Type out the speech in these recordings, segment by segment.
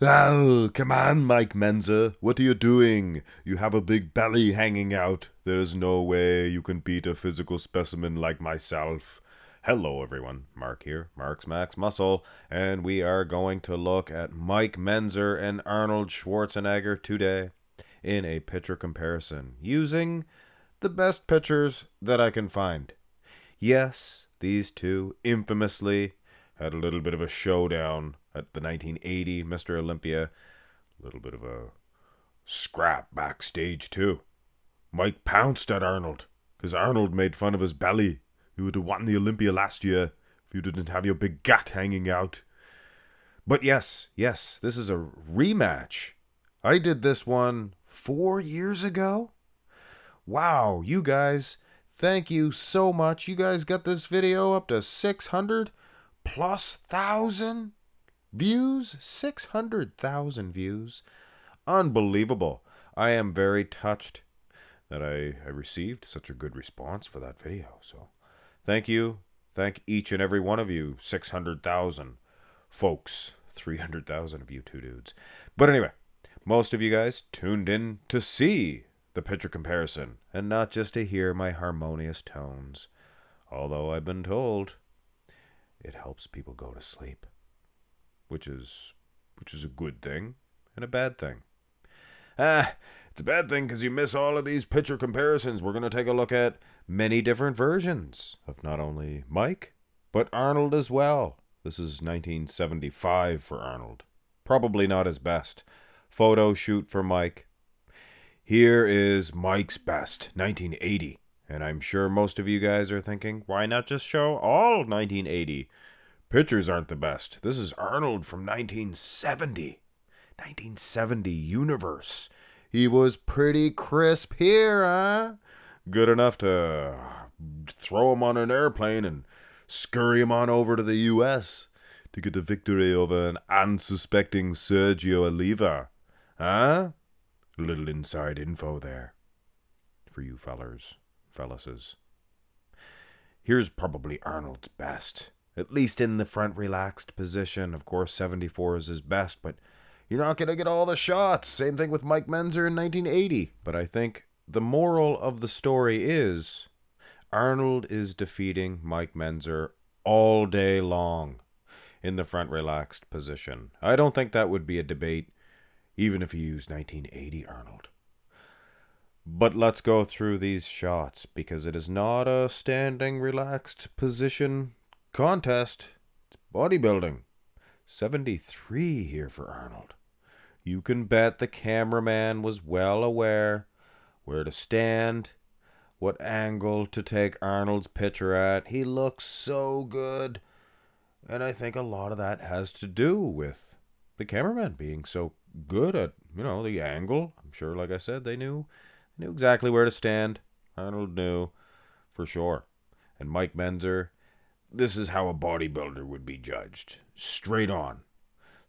Oh, come on, Mike Mentzer. What are you doing? You have a big belly hanging out. There's no way you can beat a physical specimen like myself. Hello, everyone. Mark here, Mark's Max Muscle, and we are going to look at Mike Mentzer and Arnold Schwarzenegger today in a picture comparison using the best pictures that I can find. Yes, these two infamously had a little bit of a showdown at the 1980 Mr. Olympia. A little bit of a scrap backstage, too. Mike pounced at Arnold because Arnold made fun of his belly. You would have won the Olympia last year if you didn't have your big gut hanging out. But yes, this is a rematch. I did this one 4 years ago. Wow, you guys, thank you so much. You guys got this video up to 600 plus thousand views. 600,000 views. Unbelievable. I am very touched that I received such a good response for that video. So thank you. Thank each and every one of you. 600,000 folks. 300,000 of you two dudes. But anyway, most of you guys tuned in to see the picture comparison and not just to hear my harmonious tones. Although I've been told it helps people go to sleep, which is a good thing and a bad thing. It's a bad thing because you miss all of these picture comparisons. We're going to take a look at many different versions of not only Mike, but Arnold as well. This is 1975 for Arnold. Probably not his best. Photo shoot for Mike. Here is Mike's best, 1980. And I'm sure most of you guys are thinking, why not just show all 1980? Pictures aren't the best. This is Arnold from 1970. 1970 universe. He was pretty crisp here, huh? Good enough to throw him on an airplane and scurry him on over to the U.S. to get a victory over an unsuspecting Sergio Oliva. Huh? A little inside info there for you fellases. Here's probably Arnold's best, at least in the front relaxed position. Of course, 74 is his best, but you're not going to get all the shots. Same thing with Mike Mentzer in 1980. But I think the moral of the story is Arnold is defeating Mike Mentzer all day long in the front relaxed position. I don't think that would be a debate, even if you use 1980 Arnold. But let's go through these shots, because it is not a standing relaxed position contest. It's bodybuilding. 73 here for Arnold. You can bet the cameraman was well aware where to stand, what angle to take Arnold's picture at. He looks so good. And I think a lot of that has to do with the cameraman being so good at, the angle. I'm sure, like I said, they knew exactly where to stand. Arnold knew for sure. And Mike Mentzer, this is how a bodybuilder would be judged. Straight on.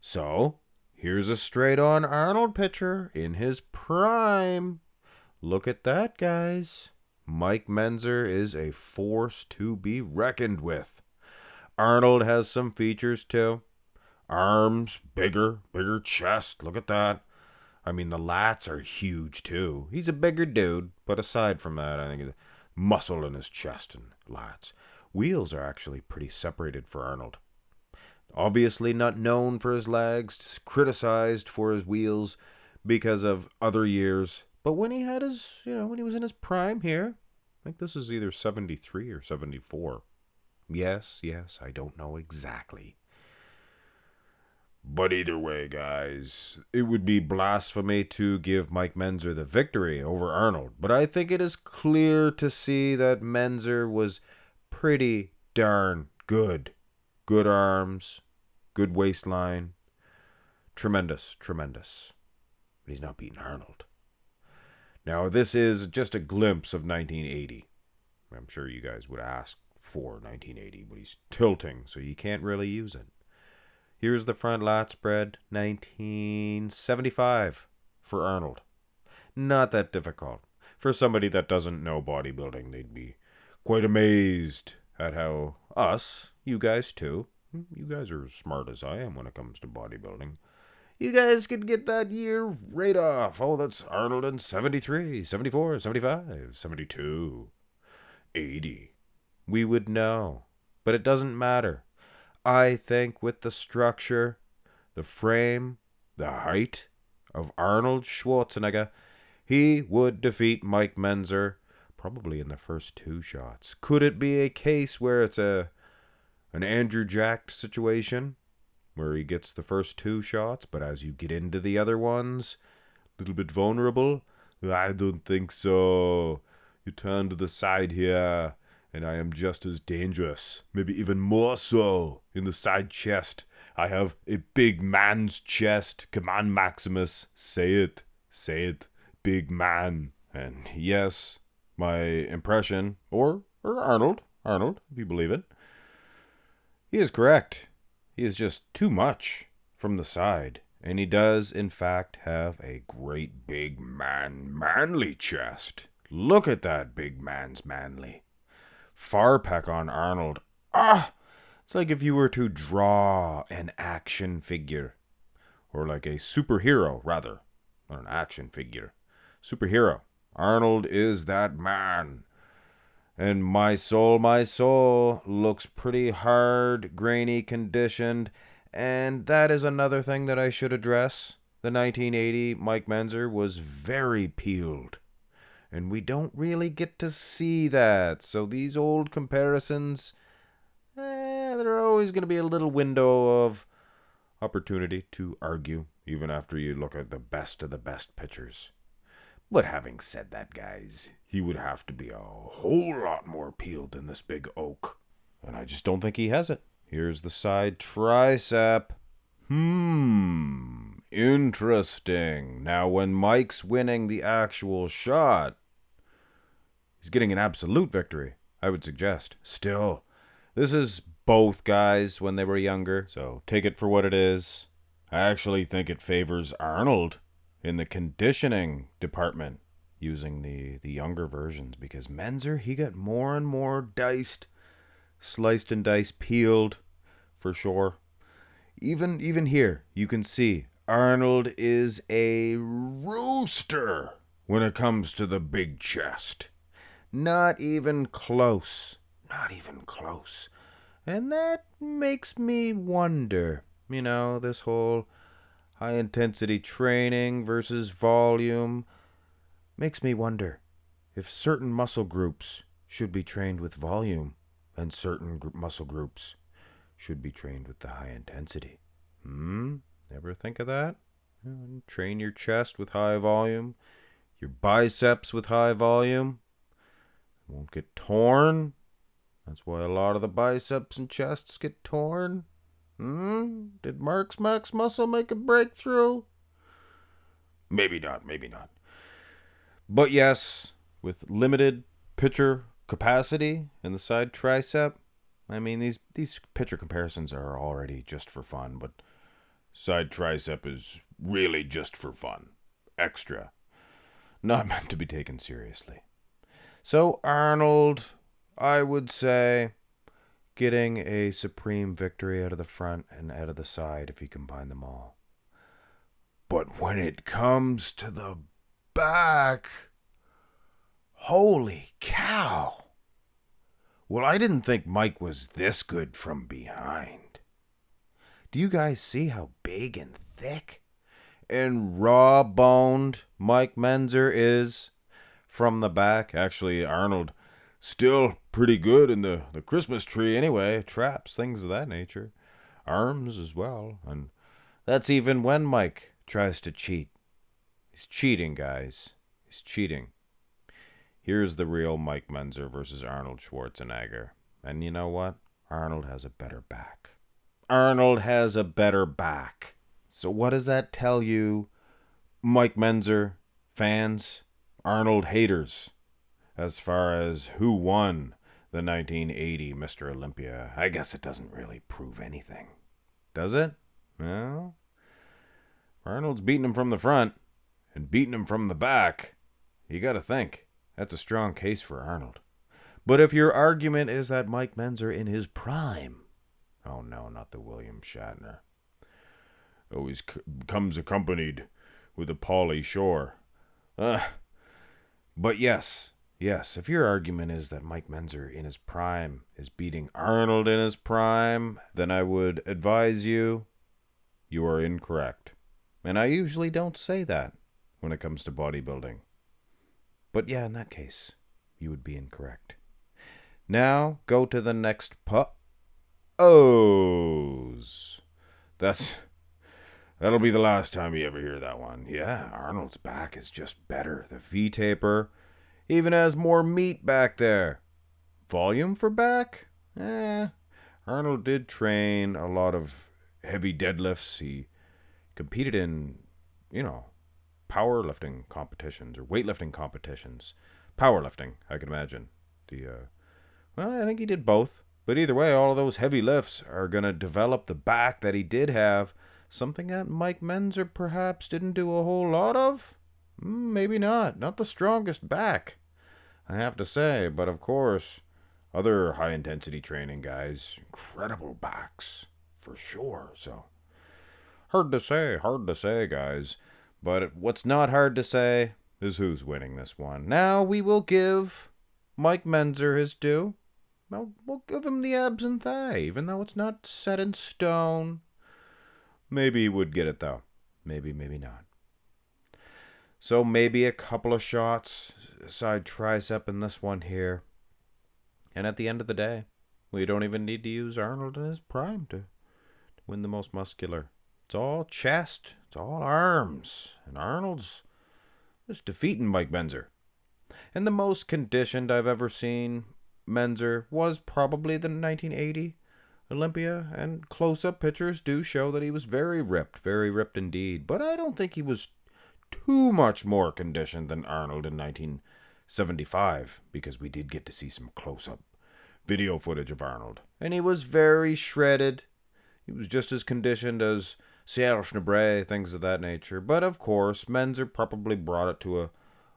So, here's a straight on Arnold picture in his prime. Look at that, guys. Mike Mentzer is a force to be reckoned with. Arnold has some features too. Arms, bigger chest. Look at that. I mean, the lats are huge too. He's a bigger dude, but aside from that, I think muscle in his chest and lats. Wheels are actually pretty separated for Arnold. Obviously not known for his legs, criticized for his wheels because of other years. But when he had his, when he was in his prime here, I think this is either 73 or 74. Yes, I don't know exactly. But either way, guys, it would be blasphemy to give Mike Mentzer the victory over Arnold. But I think it is clear to see that Mentzer was pretty darn good. Good arms, good waistline. Tremendous. But he's not beating Arnold. Now, this is just a glimpse of 1980. I'm sure you guys would ask for 1980, but he's tilting, so you can't really use it. Here's the front lat spread, 1975 for Arnold. Not that difficult. For somebody that doesn't know bodybuilding, they'd be quite amazed at how you guys too, you guys are as smart as I am when it comes to bodybuilding. You guys could get that year right off. Oh, that's Arnold in 73, 74, 75, 72, 80. We would know. But it doesn't matter. I think with the structure, the frame, the height of Arnold Schwarzenegger, he would defeat Mike Mentzer probably in the first 2 shots. Could it be a case where it's an Andrew Jack situation where he gets the first 2 shots, but as you get into the other ones, a little bit vulnerable? I don't think so. You turn to the side here, and I am just as dangerous, maybe even more so, in the side chest. I have a big man's chest. Come on, Maximus, say it. Say it, big man. And yes, my impression, or Arnold, if you believe it, he is correct. He is just too much from the side. And he does, in fact, have a great big manly chest. Look at that big man's manly. Far pack on Arnold. It's like if you were to draw an action figure. Or like a superhero, rather. Not an action figure. Superhero. Arnold is that man. And my soul looks pretty hard, grainy, conditioned. And that is another thing that I should address. The 1980 Mike Mentzer was very peeled. And we don't really get to see that. So these old comparisons, there are always going to be a little window of opportunity to argue, even after you look at the best of the best pictures. But having said that, guys, he would have to be a whole lot more peeled than this big oak. And I just don't think he has it. Here's the side tricep. Interesting. Now, when Mike's winning the actual shot, he's getting an absolute victory, I would suggest. Still, this is both guys when they were younger, so take it for what it is. I actually think it favors Arnold in the conditioning department using the younger versions, because Mentzer, he got more and more diced, sliced and diced, peeled, for sure. Even here, you can see Arnold is a rooster when it comes to the big chest. Not even close. Not even close. And that makes me wonder, this whole high-intensity training versus volume makes me wonder if certain muscle groups should be trained with volume and certain muscle groups should be trained with the high intensity. Ever think of that? Train your chest with high volume, your biceps with high volume. It won't get torn. That's why a lot of the biceps and chests get torn. Did Mark's Max Muscle make a breakthrough? Maybe not. But yes, with limited pitcher capacity in the side tricep, I mean, these pitcher comparisons are already just for fun, but side tricep is really just for fun. Extra. Not meant to be taken seriously. So Arnold, I would say, getting a supreme victory out of the front and out of the side if you combine them all. But when it comes to the back, holy cow. Well, I didn't think Mike was this good from behind. Do you guys see how big and thick and raw-boned Mike Mentzer is from the back? Actually, Arnold still pretty good in the Christmas tree anyway. Traps, things of that nature. Arms as well. And that's even when Mike tries to cheat. He's cheating, guys. He's cheating. Here's the real Mike Mentzer versus Arnold Schwarzenegger. And you know what? Arnold has a better back. Arnold has a better back. So what does that tell you, Mike Mentzer fans, Arnold haters, as far as who won the 1980 Mr. Olympia? I guess it doesn't really prove anything. Does it? Well, Arnold's beating him from the front and beating him from the back. You got to think. That's a strong case for Arnold. But if your argument is that Mike Mentzer in his prime, oh no, not the William Shatner, always comes accompanied with a Pauly Shore. Uh, but yes, if your argument is that Mike Mentzer in his prime is beating Arnold in his prime, then I would advise you are incorrect. And I usually don't say that when it comes to bodybuilding. But yeah, in that case, you would be incorrect. Now, go to the next pose. That'll be the last time you ever hear that one. Yeah, Arnold's back is just better. The V-taper even has more meat back there. Volume for back? Arnold did train a lot of heavy deadlifts. He competed in, powerlifting competitions or weightlifting competitions. Powerlifting, I can imagine. I think he did both. But either way, all of those heavy lifts are going to develop the back that he did have. Something that Mike Mentzer perhaps didn't do a whole lot of? Maybe not. Not the strongest back, I have to say. But of course, other high-intensity training guys, incredible backs, for sure. So, hard to say, guys. But what's not hard to say is who's winning this one. Now we will give Mike Mentzer his due. We'll give him the abs and thigh, even though it's not set in stone. Maybe he would get it, though. Maybe not. So maybe a couple of shots, side tricep in this one here. And at the end of the day, we don't even need to use Arnold in his prime to win the most muscular. It's all chest. It's all arms. And Arnold's just defeating Mike Mentzer. And the most conditioned I've ever seen Mentzer was probably the 1980 Olympia, and close-up pictures do show that he was very ripped indeed. But I don't think he was too much more conditioned than Arnold in 1975, because we did get to see some close-up video footage of Arnold. And he was very shredded. He was just as conditioned as Serge Nubret, things of that nature. But of course, Mentzer probably brought it to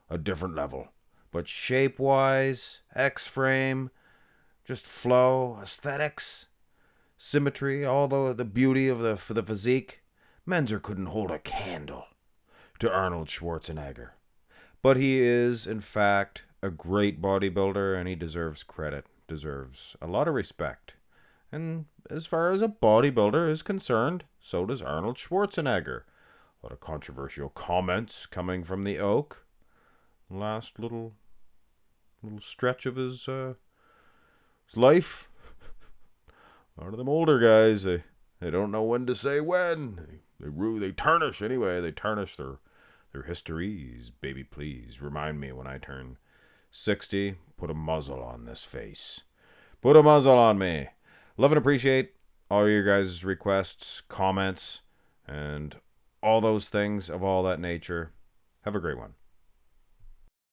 a different level. But shape-wise, X-frame, just flow, aesthetics, symmetry, all the beauty of the physique, Mentzer couldn't hold a candle to Arnold Schwarzenegger. But he is, in fact, a great bodybuilder, and he deserves credit, deserves a lot of respect. And as far as a bodybuilder is concerned, so does Arnold Schwarzenegger. A lot of controversial comments coming from the Oak. Last little stretch of his life. A lot of them older guys, they don't know when to say when. They tarnish anyway. They tarnish their histories. Baby, please remind me when I turn 60. Put a muzzle on this face. Put a muzzle on me. Love and appreciate all your guys' requests, comments, and all those things of all that nature. Have a great one.